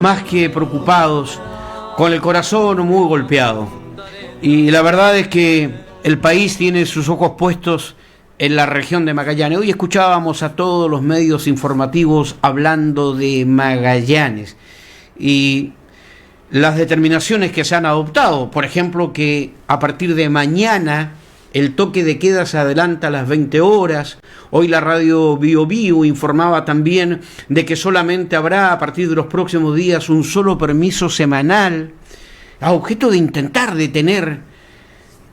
Más que preocupados, con el corazón muy golpeado. Y la verdad es que el país tiene sus ojos puestos en la región de Magallanes. Hoy escuchábamos a todos los medios informativos hablando de Magallanes y las determinaciones que se han adoptado. Por ejemplo, que a partir de mañana el toque de queda se adelanta a las 20 horas. Hoy la radio Bio Bio informaba también de que solamente habrá a partir de los próximos días un solo permiso semanal a objeto de intentar detener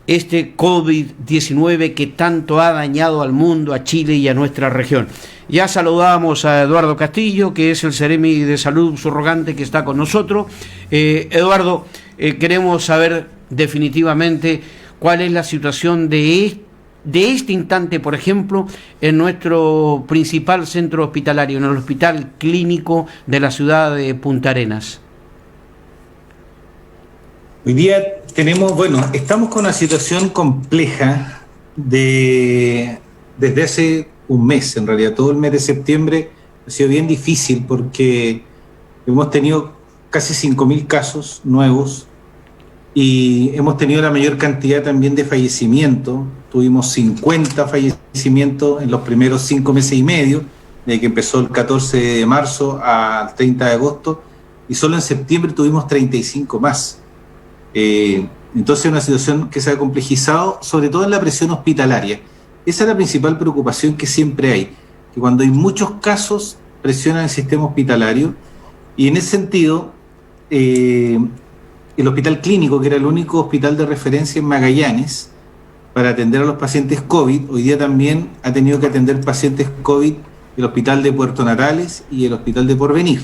este COVID-19 que tanto ha dañado al mundo, a Chile y a nuestra región. Ya saludábamos a Eduardo Castillo, que es el Seremi de Salud subrogante que está con nosotros. Eduardo, queremos saber definitivamente cuál es la situación de este instante, por ejemplo, en nuestro principal centro hospitalario, en el Hospital Clínico de la ciudad de Punta Arenas. Hoy día estamos con una situación compleja desde hace un mes, en realidad. Todo el mes de septiembre ha sido bien difícil porque hemos tenido casi 5.000 casos nuevos y hemos tenido la mayor cantidad también de fallecimientos. Tuvimos 50 fallecimientos en los primeros 5 meses y medio, desde que empezó el 14 de marzo al 30 de agosto, y solo en septiembre tuvimos 35 más. Entonces es una situación que se ha complejizado, sobre todo en la presión hospitalaria. Esa es la principal preocupación que siempre hay, que cuando hay muchos casos presionan el sistema hospitalario, y en ese sentido el Hospital Clínico, que era el único hospital de referencia en Magallanes para atender a los pacientes COVID, hoy día también ha tenido que atender pacientes COVID el Hospital de Puerto Natales y el Hospital de Porvenir.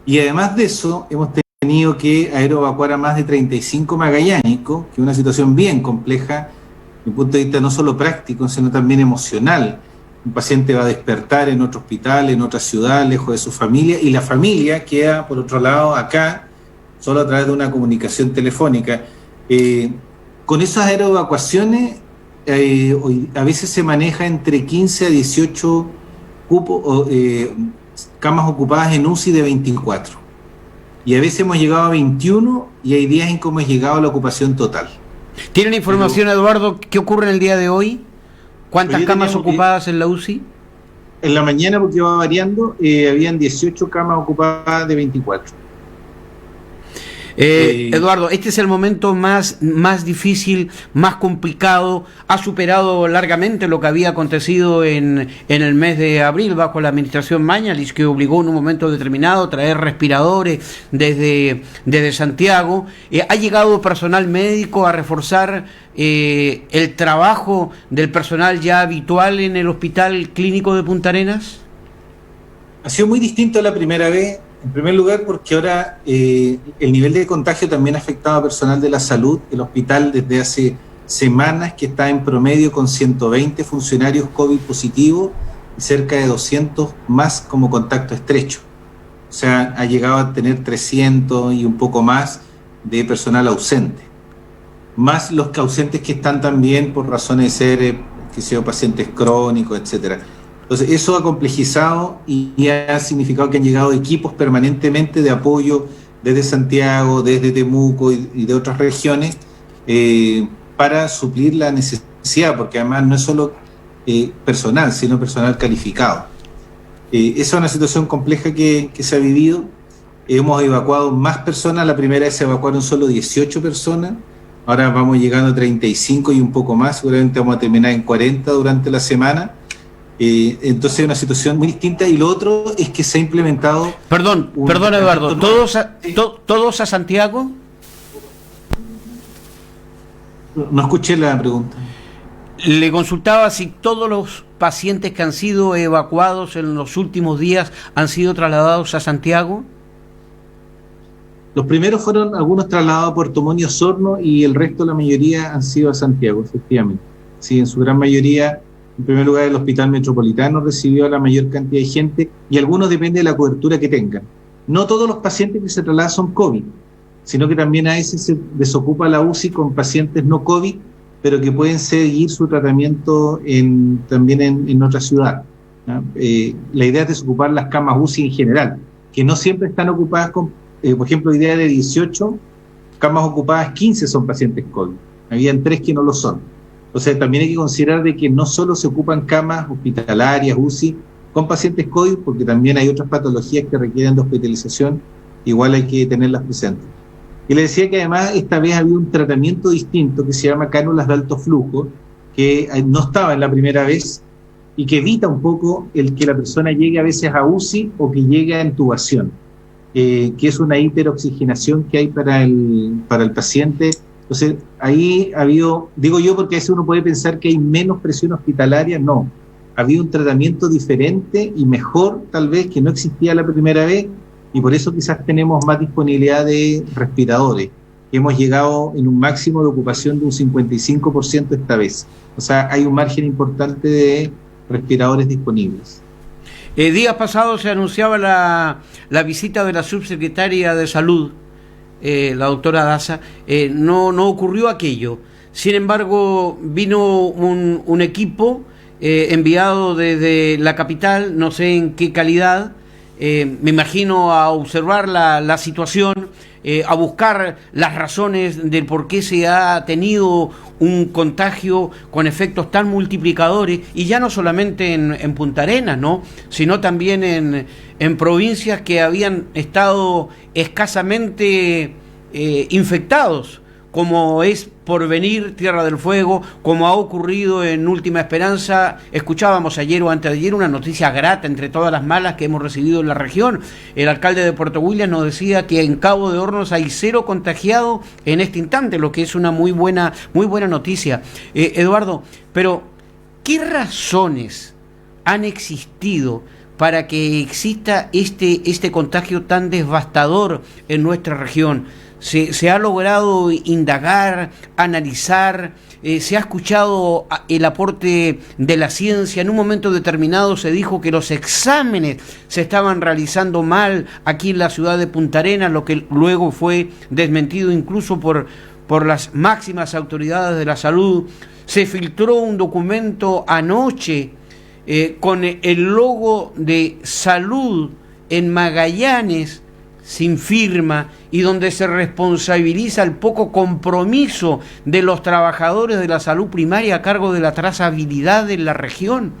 Y además de eso, hemos tenido que aeroevacuar a más de 35 magallánicos, que es una situación bien compleja, desde el punto de vista no solo práctico, sino también emocional. Un paciente va a despertar en otro hospital, en otra ciudad, lejos de su familia, y la familia queda, por otro lado, acá, solo a través de una comunicación telefónica. Con esas aeroevacuaciones, a veces se maneja entre 15 a 18 camas ocupadas en UCI de 24. Y a veces hemos llegado a 21 y hay días en que hemos llegado a la ocupación total. ¿Tienen información, Eduardo, qué ocurre en el día de hoy? ¿Cuántas camas ocupadas en la UCI? En la mañana, porque va variando, habían 18 camas ocupadas de 24. Eduardo, este es el momento más difícil, más complicado. Ha superado largamente lo que había acontecido en el mes de abril bajo la administración Mañalich, que obligó en un momento determinado a traer respiradores desde Santiago. Ha llegado personal médico a reforzar el trabajo del personal ya habitual en el Hospital Clínico de Punta Arenas. Ha sido muy distinto a la primera vez. En primer lugar, porque ahora el nivel de contagio también ha afectado a personal de la salud. El hospital desde hace semanas que está en promedio con 120 funcionarios COVID positivos y cerca de 200 más como contacto estrecho. O sea, ha llegado a tener 300 y un poco más de personal ausente. Más los ausentes que están también por razones de ser pacientes crónicos, etcétera. Entonces, eso ha complejizado y ha significado que han llegado equipos permanentemente de apoyo desde Santiago, desde Temuco y de otras regiones para suplir la necesidad, porque además no es solo personal, sino personal calificado. Esa es una situación compleja que se ha vivido. Hemos evacuado más personas. La primera vez se evacuaron solo 18 personas. Ahora vamos llegando a 35 y un poco más. Seguramente vamos a terminar en 40 durante la semana. Entonces es una situación muy distinta, y lo otro es que se ha implementado... Perdón Eduardo, ¿todos a Santiago? No escuché la pregunta. Le consultaba si todos los pacientes que han sido evacuados en los últimos días han sido trasladados a Santiago. Los primeros fueron algunos trasladados a Puerto Montt y Osorno, y el resto, la mayoría, han sido a Santiago, efectivamente. Sí, en su gran mayoría. En primer lugar, el Hospital Metropolitano recibió a la mayor cantidad de gente, y algunos depende de la cobertura que tengan. No todos los pacientes que se trasladan son COVID, sino que también a veces se desocupa la UCI con pacientes no COVID, pero que pueden seguir su tratamiento también en otra ciudad, ¿no? La idea es desocupar las camas UCI en general, que no siempre están ocupadas con, por ejemplo, hoy día de 18 camas ocupadas, 15 son pacientes COVID. Habían 3 que no lo son. Entonces también hay que considerar de que no solo se ocupan camas hospitalarias, UCI, con pacientes COVID, porque también hay otras patologías que requieren de hospitalización, igual hay que tenerlas presentes. Y le decía que además esta vez había un tratamiento distinto que se llama cánulas de alto flujo, que no estaba en la primera vez y que evita un poco el que la persona llegue a veces a UCI o que llegue a intubación, que es una hiperoxigenación que hay para el paciente. Entonces, ahí ha habido, digo yo porque a veces uno puede pensar que hay menos presión hospitalaria, no. Había un tratamiento diferente y mejor, tal vez, que no existía la primera vez, y por eso quizás tenemos más disponibilidad de respiradores, que hemos llegado en un máximo de ocupación de un 55% esta vez. O sea, hay un margen importante de respiradores disponibles. Días pasados se anunciaba la visita de la subsecretaria de Salud, la doctora Daza. No ocurrió aquello. Sin embargo, vino un equipo enviado desde la capital, no sé en qué calidad, me imagino a observar la situación, a buscar las razones del por qué se ha tenido un contagio con efectos tan multiplicadores, y ya no solamente en Punta Arenas, ¿no?, sino también en provincias que habían estado escasamente infectados, como es Porvenir, Tierra del Fuego, como ha ocurrido en Última Esperanza. Escuchábamos ayer o antes de ayer una noticia grata entre todas las malas que hemos recibido en la región. El alcalde de Puerto Williams nos decía que en Cabo de Hornos hay 0 contagiados en este instante, lo que es una muy buena noticia. Eduardo, pero ¿qué razones han existido para que exista este contagio tan devastador en nuestra región? Se ha logrado indagar, analizar, se ha escuchado el aporte de la ciencia. En un momento determinado se dijo que los exámenes se estaban realizando mal aquí en la ciudad de Punta Arenas, lo que luego fue desmentido incluso por las máximas autoridades de la salud. Se filtró un documento anoche con el logo de Salud en Magallanes, sin firma, y donde se responsabiliza el poco compromiso de los trabajadores de la salud primaria a cargo de la trazabilidad de la región,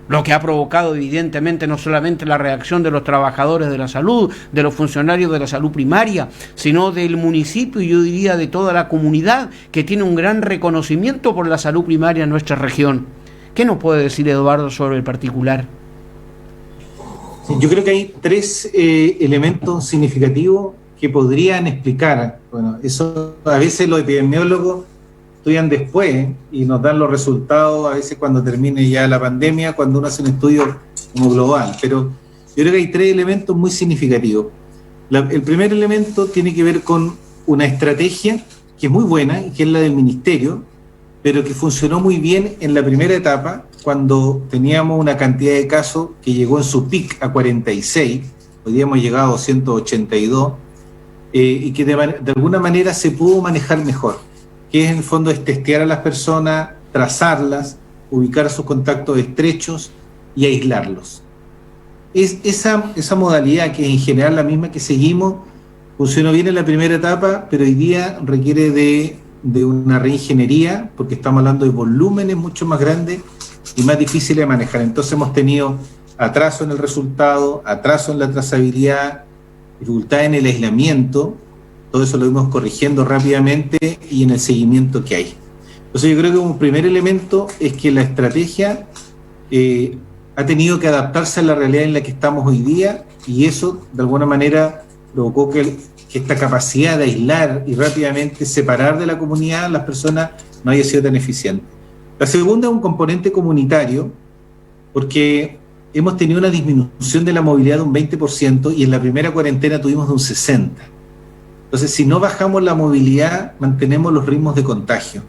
lo que ha provocado evidentemente no solamente la reacción de los trabajadores de la salud, de los funcionarios de la salud primaria, sino del municipio y yo diría de toda la comunidad, que tiene un gran reconocimiento por la salud primaria en nuestra región. ¿Qué nos puede decir Eduardo sobre el particular? Yo creo que hay 3 elementos significativos que podrían explicar. Bueno, eso a veces los epidemiólogos estudian después y nos dan los resultados a veces cuando termine ya la pandemia, cuando uno hace un estudio como global. Pero yo creo que hay 3 elementos muy significativos. El primer elemento tiene que ver con una estrategia que es muy buena, que es la del ministerio, pero que funcionó muy bien en la primera etapa, cuando teníamos una cantidad de casos que llegó en su pic a 46, hoy día hemos llegado a 282, y que de alguna manera se pudo manejar mejor, que es en el fondo es testear a las personas, trazarlas, ubicar sus contactos estrechos y aislarlos. Esa modalidad, que es en general la misma que seguimos, funcionó bien en la primera etapa, pero hoy día requiere de una reingeniería, porque estamos hablando de volúmenes mucho más grandes y más difíciles de manejar. Entonces hemos tenido atraso en el resultado, atraso en la trazabilidad, dificultad en el aislamiento. Todo eso lo vimos corrigiendo rápidamente, y en el seguimiento que hay. Entonces yo creo que un primer elemento es que la estrategia ha tenido que adaptarse a la realidad en la que estamos hoy día, y eso de alguna manera provocó que esta capacidad de aislar y rápidamente separar de la comunidad a las personas no haya sido tan eficiente. La segunda es un componente comunitario, porque hemos tenido una disminución de la movilidad de un 20% y en la primera cuarentena tuvimos de un 60%. Entonces, si no bajamos la movilidad, mantenemos los ritmos de contagio.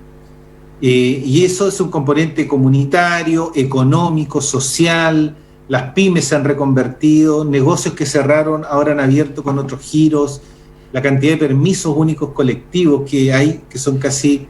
Y eso es un componente comunitario, económico, social. Las pymes se han reconvertido, negocios que cerraron ahora han abierto con otros giros. La cantidad de permisos únicos colectivos que hay, que son casi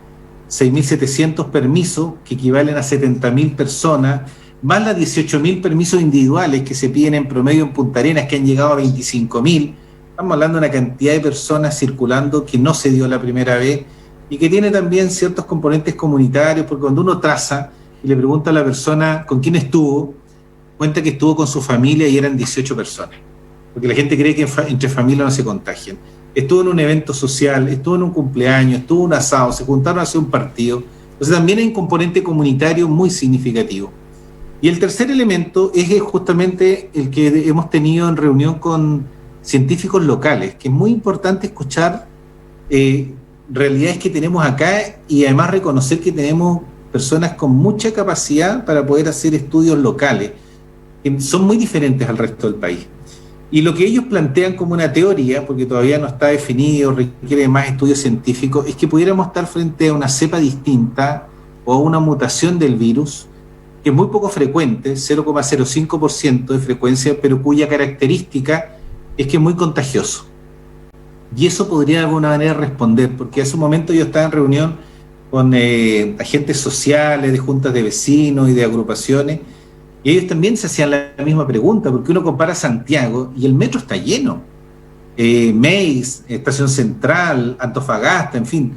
6.700 permisos, que equivalen a 70.000 personas, más las 18.000 permisos individuales que se piden en promedio en Punta Arenas, que han llegado a 25.000. Estamos hablando de una cantidad de personas circulando que no se dio la primera vez y que tiene también ciertos componentes comunitarios, porque cuando uno traza y le pregunta a la persona con quién estuvo, cuenta que estuvo con su familia y eran 18 personas, porque la gente cree que entre familias no se contagian. Estuvo en un evento social, estuvo en un cumpleaños, estuvo en un asado, se juntaron a hacer un partido. Entonces también hay un componente comunitario muy significativo. Y el tercer elemento es justamente el que hemos tenido en reunión con científicos locales, que es muy importante escuchar realidades que tenemos acá y además reconocer que tenemos personas con mucha capacidad para poder hacer estudios locales, que son muy diferentes al resto del país. Y lo que ellos plantean como una teoría, porque todavía no está definido, requiere más estudios científicos, es que pudiéramos estar frente a una cepa distinta o a una mutación del virus, que es muy poco frecuente, 0,05% de frecuencia, pero cuya característica es que es muy contagioso. Y eso podría de alguna manera responder, porque hace un momento yo estaba en reunión con agentes sociales, de juntas de vecinos y de agrupaciones, y ellos también se hacían la misma pregunta, porque uno compara Santiago y el metro está lleno. Meis, Estación Central, Antofagasta, en fin.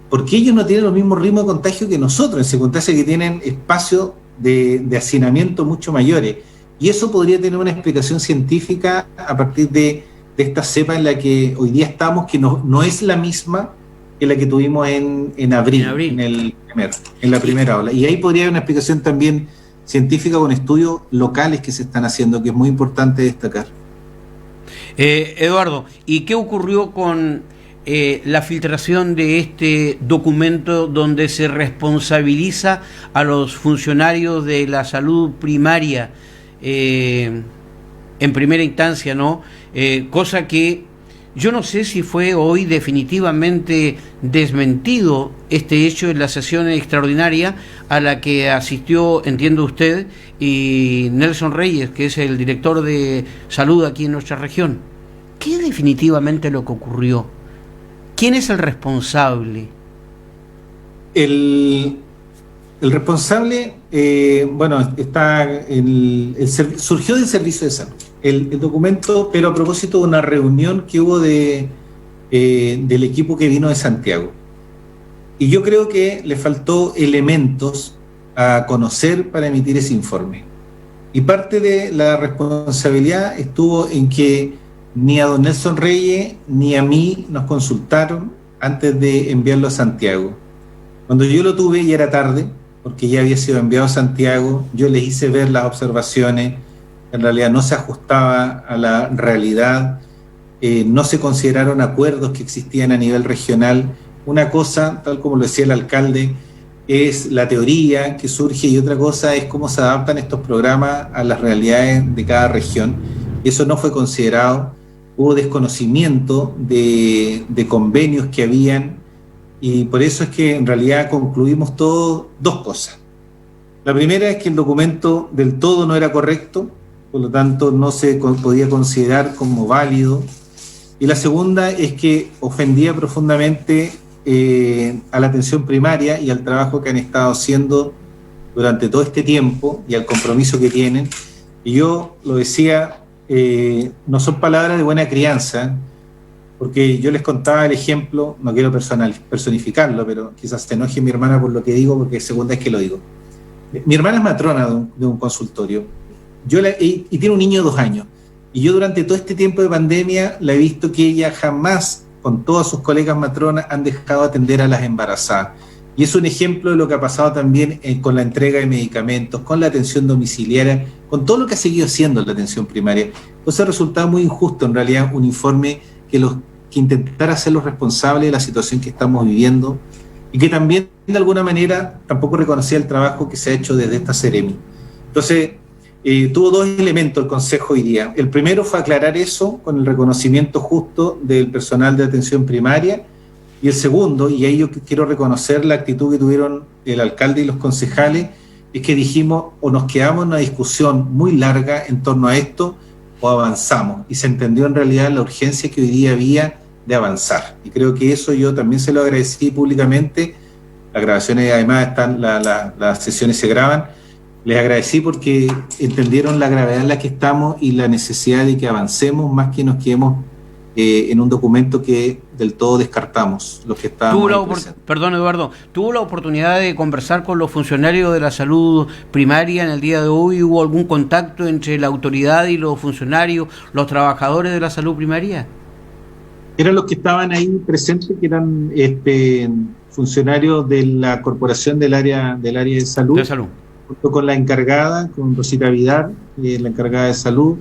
¿Por qué ellos no tienen los mismos ritmos de contagio que nosotros? En circunstancias que tienen espacios de hacinamiento mucho mayores. Y eso podría tener una explicación científica a partir de esta cepa en la que hoy día estamos, que no es la misma que la que tuvimos en abril. En la primera ola. Y ahí podría haber una explicación también científica con estudios locales que se están haciendo, que es muy importante destacar. Eduardo, ¿y qué ocurrió con la filtración de este documento donde se responsabiliza a los funcionarios de la salud primaria en primera instancia, ¿no? Cosa que yo no sé si fue hoy definitivamente desmentido este hecho en la sesión extraordinaria a la que asistió, entiendo usted, y Nelson Reyes, que es el director de salud aquí en nuestra región. ¿Qué es definitivamente lo que ocurrió? ¿Quién es el responsable? El responsable, está surgió del Servicio de Salud, el documento, pero a propósito de una reunión que hubo del equipo que vino de Santiago. Y yo creo que le faltó elementos a conocer para emitir ese informe. Y parte de la responsabilidad estuvo en que ni a don Nelson Reyes ni a mí nos consultaron antes de enviarlo a Santiago. Cuando yo lo tuve ya era tarde, porque ya había sido enviado a Santiago, yo les hice ver las observaciones, en realidad no se ajustaba a la realidad, no se consideraron acuerdos que existían a nivel regional. Una cosa, tal como lo decía el alcalde, es la teoría que surge y otra cosa es cómo se adaptan estos programas a las realidades de cada región. Eso no fue considerado, hubo desconocimiento de convenios que habían, y por eso es que en realidad concluimos todo dos cosas. La primera es que el documento del todo no era correcto, por lo tanto no se podía considerar como válido, y la segunda es que ofendía profundamente a la atención primaria y al trabajo que han estado haciendo durante todo este tiempo y al compromiso que tienen. Y yo lo decía, no son palabras de buena crianza, porque yo les contaba el ejemplo, no quiero personificarlo, pero quizás se enoje mi hermana por lo que digo, porque es segunda vez que lo digo. Mi hermana es matrona de un consultorio, y tiene un niño de 2 años, y yo durante todo este tiempo de pandemia la he visto que ella jamás, con todas sus colegas matronas, han dejado de atender a las embarazadas. Y es un ejemplo de lo que ha pasado también con la entrega de medicamentos, con la atención domiciliaria, con todo lo que ha seguido haciendo la atención primaria. Entonces ha resultado muy injusto en realidad un informe que intentara hacerlos responsables de la situación que estamos viviendo y que también de alguna manera tampoco reconocía el trabajo que se ha hecho desde esta Seremi. Entonces tuvo 2 elementos el Consejo hoy día. El primero fue aclarar eso con el reconocimiento justo del personal de atención primaria, y el segundo, y ahí yo quiero reconocer la actitud que tuvieron el alcalde y los concejales, es que dijimos o nos quedamos en una discusión muy larga en torno a esto o avanzamos, y se entendió en realidad la urgencia que hoy día había de avanzar, y creo que eso yo también se lo agradecí públicamente. Las grabaciones además están, las sesiones se graban, Les agradecí porque entendieron la gravedad en la que estamos y la necesidad de que avancemos más que nos quedemos en un documento que del todo descartamos los que estábamos. Perdón, Eduardo, ¿tuvo la oportunidad de conversar con los funcionarios de la salud primaria en el día de hoy? ¿Hubo algún contacto entre la autoridad y los funcionarios, los trabajadores de la salud primaria? Eran los que estaban ahí presentes, que eran funcionarios de la corporación del área de salud. Junto con la encargada, con Rosita Vidal, la encargada de salud,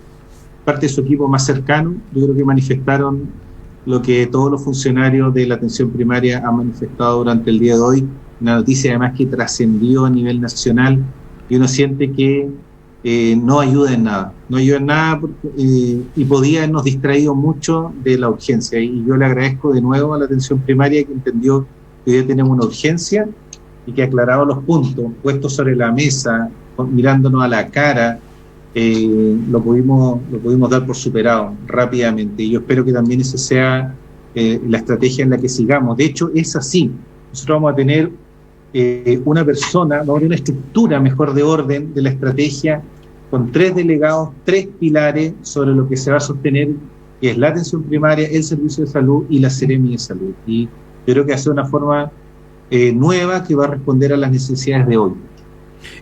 parte de su equipo más cercano. Yo creo que manifestaron lo que todos los funcionarios de la atención primaria han manifestado durante el día de hoy, una noticia además que trascendió a nivel nacional, y uno siente que no ayuda en nada porque, y podía habernos distraído mucho de la urgencia, y yo le agradezco de nuevo a la atención primaria que entendió que hoy tenemos una urgencia y que aclarado los puntos, puestos sobre la mesa, mirándonos a la cara, lo pudimos dar por superado rápidamente. Y yo espero que también esa sea la estrategia en la que sigamos. De hecho, es así. Nosotros vamos a tener una persona, vamos a tener una estructura mejor de orden de la estrategia, con 3 delegados, 3 pilares sobre lo que se va a sostener, que es la atención primaria, el servicio de salud y la Seremi de salud. Y yo creo que hace una forma nueva que va a responder a las necesidades de hoy.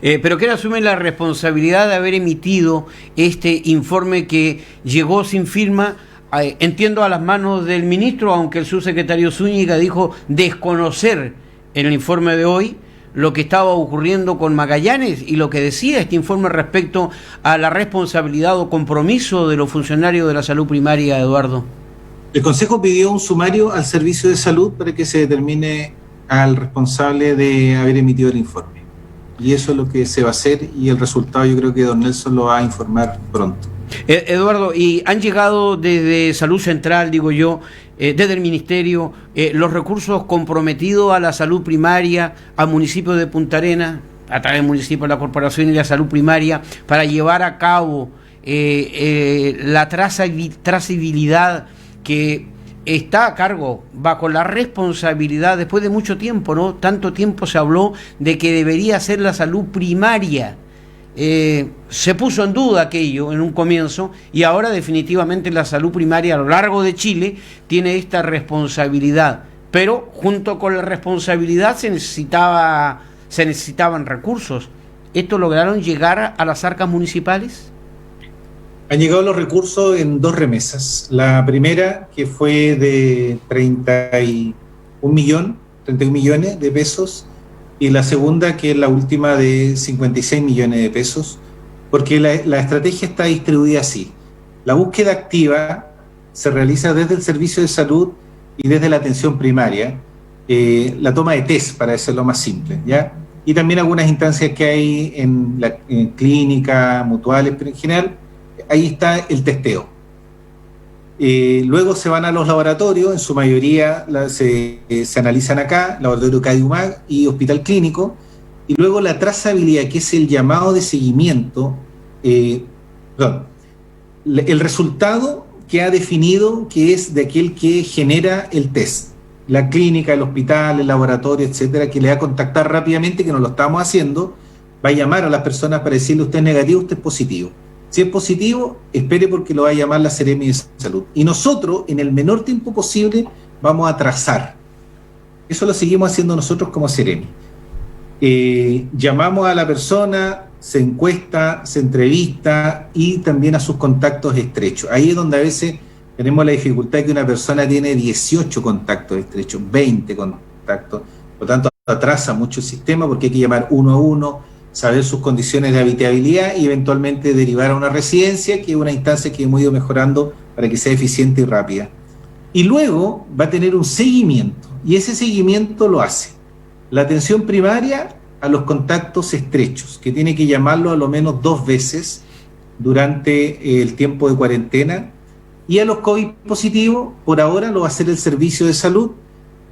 Pero ¿quién asume la responsabilidad de haber emitido este informe que llegó sin firma? Entiendo a las manos del ministro, aunque el subsecretario Zúñiga dijo desconocer en el informe de hoy lo que estaba ocurriendo con Magallanes y lo que decía este informe respecto a la responsabilidad o compromiso de los funcionarios de la salud primaria, Eduardo. El Consejo pidió un sumario al servicio de salud para que se determine al responsable de haber emitido el informe. Y eso es lo que se va a hacer, y el resultado yo creo que don Nelson lo va a informar pronto. Eduardo, y han llegado desde Salud Central, digo yo, desde el Ministerio, los recursos comprometidos a la salud primaria, al municipio de Punta Arenas, a través del municipio de la Corporación y la Salud Primaria, para llevar a cabo la trazabilidad que está a cargo, bajo la responsabilidad, después de mucho tiempo, ¿no? Tanto tiempo se habló de que debería ser la salud primaria. Se puso en duda aquello en un comienzo, y ahora definitivamente la salud primaria a lo largo de Chile tiene esta responsabilidad. Pero junto con la responsabilidad se necesitaban recursos. ¿Esto lograron llegar a las arcas municipales? Han llegado los recursos en 2 remesas. La primera, que fue de 31 millones de pesos, y la segunda, que es la última, de 56 millones de pesos, porque la estrategia está distribuida así. La búsqueda activa se realiza desde el servicio de salud y desde la atención primaria, la toma de test, para hacerlo más simple, ¿ya? Y también algunas instancias que hay en clínica, mutuales, pero en general ahí está el testeo. Luego se van a los laboratorios, en su mayoría se analizan acá, laboratorio CADIUMAG y hospital clínico, y luego la trazabilidad, que es el llamado de seguimiento, el resultado que ha definido que es de aquel que genera el test, la clínica, el hospital, el laboratorio, etcétera, que le va a contactar rápidamente, que no lo estamos haciendo, va a llamar a las personas para decirle: usted es negativo, usted es positivo. Si es positivo, espere, porque lo va a llamar la Seremi de Salud. Y nosotros, en el menor tiempo posible, vamos a trazar. Eso lo seguimos haciendo nosotros como Seremi. Llamamos a la persona, se encuesta, se entrevista, y también a sus contactos estrechos. Ahí es donde a veces tenemos la dificultad de que una persona tiene 18 contactos estrechos, 20 contactos. Por lo tanto, atrasa mucho el sistema, porque hay que llamar uno a uno, saber sus condiciones de habitabilidad y eventualmente derivar a una residencia, que es una instancia que hemos ido mejorando para que sea eficiente y rápida. Y luego va a tener un seguimiento, y ese seguimiento lo hace la atención primaria a los contactos estrechos, que tiene que llamarlo a lo menos 2 veces durante el tiempo de cuarentena, y a los COVID positivos, por ahora lo va a hacer el servicio de salud,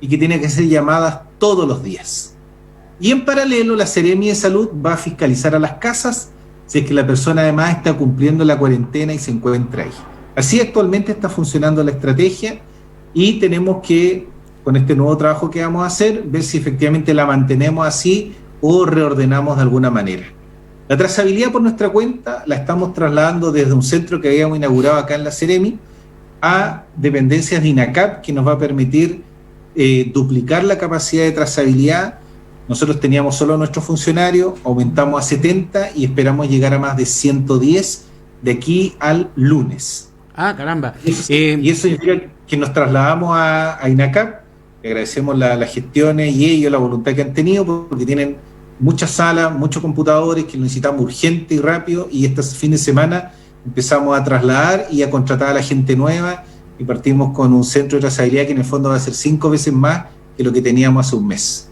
y que tiene que hacer llamadas todos los días. Y en paralelo, la Seremi de Salud va a fiscalizar a las casas si es que la persona además está cumpliendo la cuarentena y se encuentra ahí. Así actualmente está funcionando la estrategia, y tenemos que, con este nuevo trabajo que vamos a hacer, ver si efectivamente la mantenemos así o reordenamos de alguna manera. La trazabilidad por nuestra cuenta la estamos trasladando desde un centro que habíamos inaugurado acá en la Seremi a dependencias de INACAP, que nos va a permitir duplicar la capacidad de trazabilidad. Nosotros teníamos solo a nuestros funcionarios, aumentamos a 70 y esperamos llegar a más de 110 de aquí al lunes. Ah, caramba. Y eso significa que nos trasladamos a INACAP. Le agradecemos las gestiones y ellos la voluntad que han tenido, porque tienen muchas salas, muchos computadores que lo necesitamos urgente y rápido, y este fin de semana empezamos a trasladar y a contratar a la gente nueva, y partimos con un centro de trazabilidad que en el fondo va a ser 5 veces más que lo que teníamos hace un mes.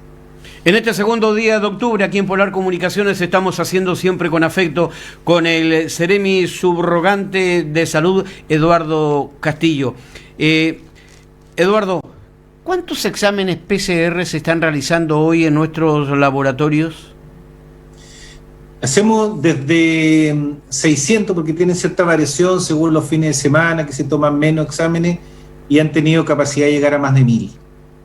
En este segundo día de octubre, aquí en Polar Comunicaciones, estamos haciendo siempre con afecto con el Seremi subrogante de Salud, Eduardo Castillo. Eduardo, ¿cuántos exámenes PCR se están realizando hoy en nuestros laboratorios? Hacemos desde 600, porque tienen cierta variación según los fines de semana, que se toman menos exámenes, y han tenido capacidad de llegar a más de 1000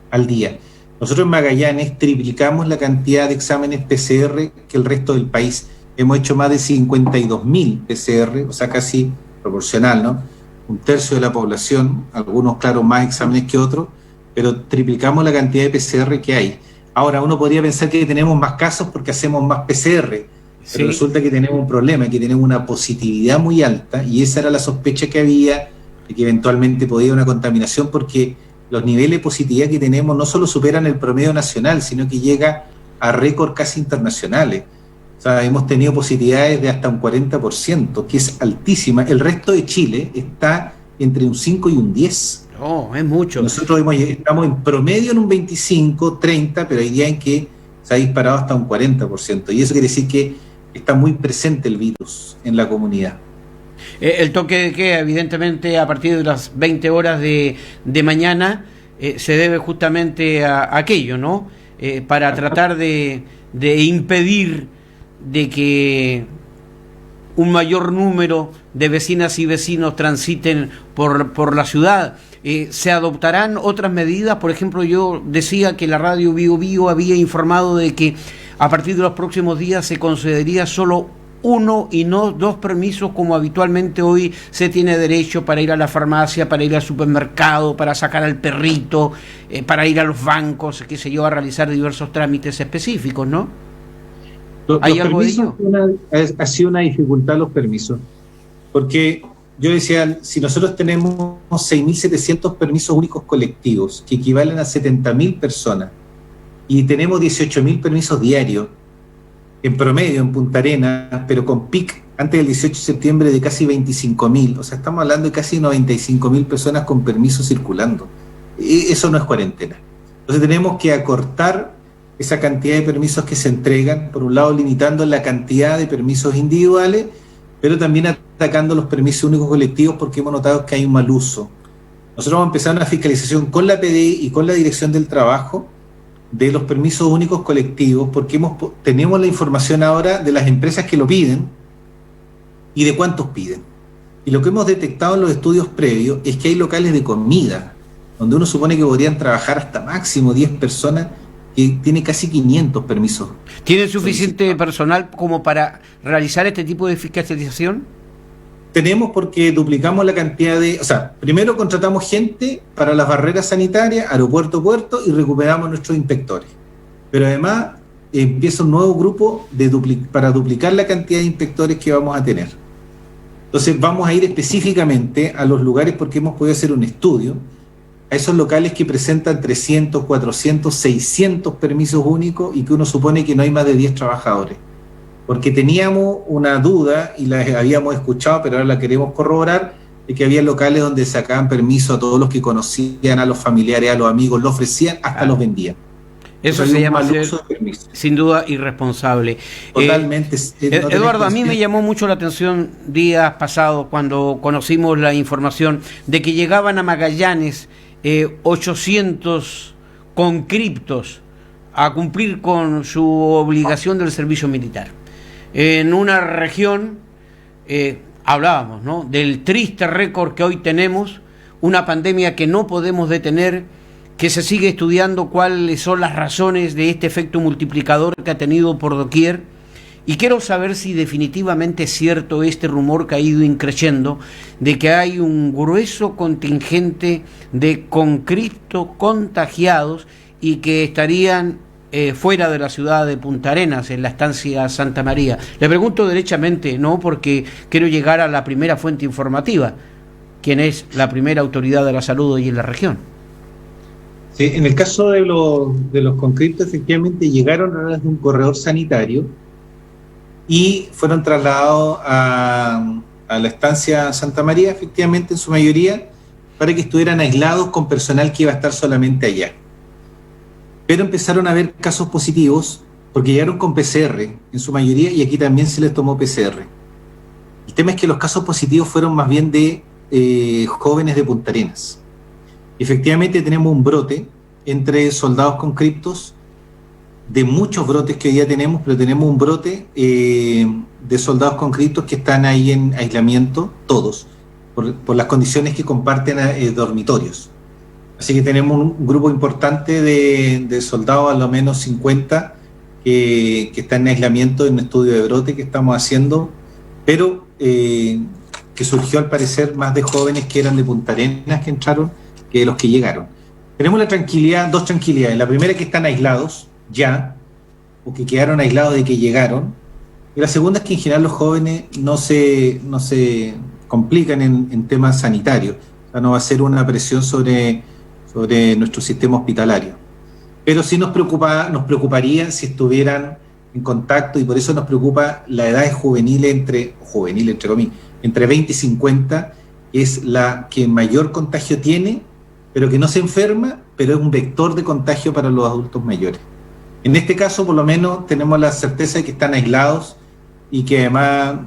al día. Nosotros en Magallanes triplicamos la cantidad de exámenes PCR que el resto del país. Hemos hecho más de 52.000 PCR, o sea, casi proporcional, ¿no? Un tercio de la población, algunos, claro, más exámenes que otros, pero triplicamos la cantidad de PCR que hay. Ahora, uno podría pensar que tenemos más casos porque hacemos más PCR, sí. Pero resulta que tenemos un problema, que tenemos una positividad muy alta, y esa era la sospecha que había, de que eventualmente podía haber una contaminación, porque los niveles de positividad que tenemos no solo superan el promedio nacional, sino que llega a récord casi internacionales. O sea, hemos tenido positividades de hasta un 40%, que es altísima. El resto de Chile está entre un 5 y un 10. No, es mucho. Nosotros estamos en promedio en un 25, 30, pero hay días en que se ha disparado hasta un 40%. Y eso quiere decir que está muy presente el virus en la comunidad. El toque de queda, evidentemente, a partir de las 20 horas de mañana, se debe justamente a aquello, ¿no? Para tratar de impedir de que un mayor número de vecinas y vecinos transiten por la ciudad. ¿Se adoptarán otras medidas? Por ejemplo, yo decía que la radio Bio Bio había informado de que a partir de los próximos días se concedería solo 1 y no 2 permisos, como habitualmente hoy se tiene derecho para ir a la farmacia, para ir al supermercado, para sacar al perrito, para ir a los bancos, qué sé yo, a realizar diversos trámites específicos, ¿no? ¿Hay algo de ello? Ha sido una dificultad los permisos, porque yo decía, si nosotros tenemos 6.700 permisos únicos colectivos, que equivalen a 70.000 personas, y tenemos 18.000 permisos diarios, en promedio en Punta Arenas, pero con pic antes del 18 de septiembre de casi 25.000, o sea, estamos hablando de casi 95.000 personas con permisos circulando. Eso no es cuarentena. Entonces tenemos que acortar esa cantidad de permisos que se entregan, por un lado limitando la cantidad de permisos individuales, pero también atacando los permisos únicos colectivos, porque hemos notado que hay un mal uso. Nosotros vamos a empezar una fiscalización con la PDI y con la Dirección del Trabajo de los permisos únicos colectivos, porque tenemos la información ahora de las empresas que lo piden y de cuántos piden. Y lo que hemos detectado en los estudios previos es que hay locales de comida, donde uno supone que podrían trabajar hasta máximo 10 personas, que tiene casi 500 permisos. ¿Tienen suficiente personal como para realizar este tipo de fiscalización? Tenemos, porque duplicamos la cantidad de... O sea, primero contratamos gente para las barreras sanitarias, aeropuerto, puerto, y recuperamos nuestros inspectores. Pero además empieza un nuevo grupo para duplicar la cantidad de inspectores que vamos a tener. Entonces vamos a ir específicamente a los lugares, porque hemos podido hacer un estudio, a esos locales que presentan 300, 400, 600 permisos únicos y que uno supone que no hay más de 10 trabajadores. Porque teníamos una duda y la habíamos escuchado, pero ahora la queremos corroborar, de que había locales donde sacaban permiso a todos los que conocían, a los familiares, a los amigos, lo ofrecían, hasta los vendían. Eso se llama ser, sin duda, irresponsable. Totalmente. Eduardo, a mí me llamó mucho la atención días pasados cuando conocimos la información de que llegaban a Magallanes 800 conscriptos a cumplir con su obligación del servicio militar. En una región, hablábamos, ¿no?, del triste récord que hoy tenemos, una pandemia que no podemos detener, que se sigue estudiando cuáles son las razones de este efecto multiplicador que ha tenido por doquier, Y quiero saber si definitivamente es cierto este rumor que ha ido increciendo de que hay un grueso contingente de conscriptos contagiados y que estarían fuera de la ciudad de Punta Arenas, en la estancia Santa María. Le pregunto derechamente, no porque quiero llegar a la primera fuente informativa, quien es la primera autoridad de la salud hoy en la región. Sí, en el caso de los conscriptos, efectivamente llegaron a través de un corredor sanitario y fueron trasladados a la estancia Santa María, efectivamente en su mayoría, para que estuvieran aislados con personal que iba a estar solamente allá. Pero empezaron a haber casos positivos porque llegaron con PCR en su mayoría y aquí también se les tomó PCR. El tema es que los casos positivos fueron más bien de jóvenes de Punta Arenas. Efectivamente tenemos un brote entre soldados conscriptos, de muchos brotes que hoy día tenemos, pero tenemos un brote de soldados conscriptos que están ahí en aislamiento, todos, por las condiciones que comparten dormitorios. Así que tenemos un grupo importante de soldados, a lo menos 50, que están en aislamiento en un estudio de brote que estamos haciendo, pero que surgió al parecer más de jóvenes que eran de Punta Arenas que entraron que de los que llegaron. Tenemos la tranquilidad, dos tranquilidades. La primera es que están aislados ya, o que quedaron aislados de que llegaron. Y la segunda es que en general los jóvenes no se complican en temas sanitarios. O sea, no va a ser una presión sobre nuestro sistema hospitalario. Pero sí nos preocuparía si estuvieran en contacto, y por eso nos preocupa la edad juvenil entre comillas, entre 20 y 50, que es la que mayor contagio tiene, pero que no se enferma, pero es un vector de contagio para los adultos mayores. En este caso, por lo menos, tenemos la certeza de que están aislados y que además,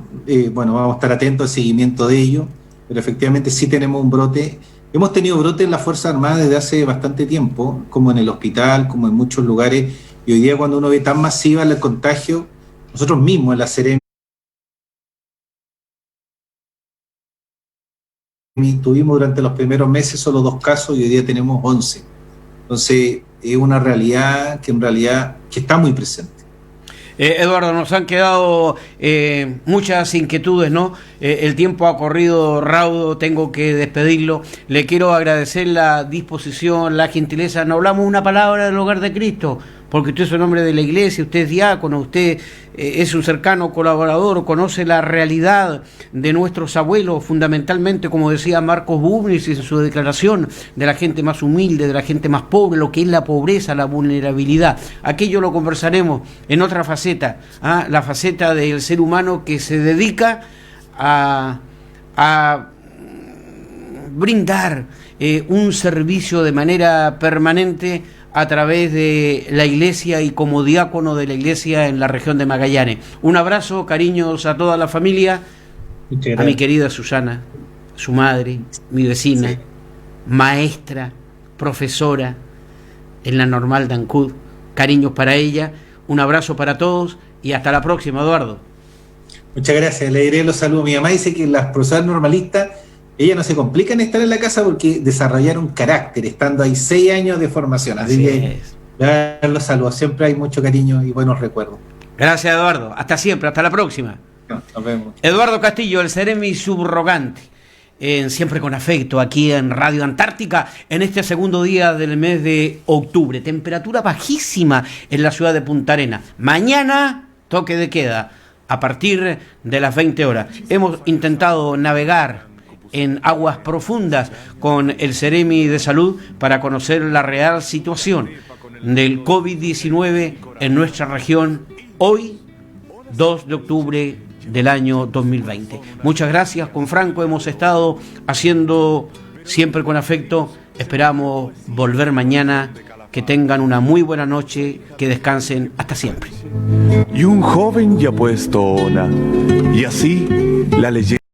vamos a estar atentos al seguimiento de ello, pero efectivamente sí tenemos un brote. Hemos tenido brotes en las Fuerzas Armadas desde hace bastante tiempo, como en el hospital, como en muchos lugares, y hoy día cuando uno ve tan masiva el contagio, nosotros mismos en la Seremi tuvimos durante los primeros meses solo 2 casos y hoy día tenemos 11. Entonces es una realidad que está muy presente. Eduardo, nos han quedado muchas inquietudes, ¿no? El tiempo ha corrido raudo, tengo que despedirlo. Le quiero agradecer la disposición, la gentileza. No hablamos una palabra del Hogar de Cristo, porque usted es un hombre de la iglesia, usted es diácono, usted es un cercano colaborador, conoce la realidad de nuestros abuelos, fundamentalmente, como decía Marcos Bubnis en su declaración, de la gente más humilde, de la gente más pobre, lo que es la pobreza, la vulnerabilidad. Aquello lo conversaremos en otra faceta, la faceta del ser humano que se dedica a brindar un servicio de manera permanente a través de la iglesia y como diácono de la iglesia en la región de Magallanes. Un abrazo, cariños a toda la familia, a mi querida Susana, su madre, mi vecina, sí, maestra, profesora en la Normal de Ancud. Cariños para ella, un abrazo para todos y hasta la próxima, Eduardo. Muchas gracias, le diré los saludos. Mi mamá dice que las profesoras normalistas, ellas no se complican estar en la casa porque desarrollaron carácter, estando ahí 6 años de formación. Así que los saludos, siempre hay mucho cariño y buenos recuerdos. Gracias, Eduardo. Hasta siempre, hasta la próxima. Nos vemos. Eduardo Castillo, el Seremi subrogante, Siempre con Afecto, aquí en Radio Antártica, en este segundo día del mes de octubre. Temperatura bajísima en la ciudad de Punta Arenas. Mañana, toque de queda, a partir de las 20 horas. Hemos intentado navegar en aguas profundas con el Seremi de Salud para conocer la real situación del COVID-19 en nuestra región hoy, 2 de octubre del año 2020. Muchas gracias. Con Franco hemos estado haciendo Siempre con Afecto. Esperamos volver mañana. Que tengan una muy buena noche, que descansen. Hasta siempre. Y un joven ya puesto ona, y así la leyenda.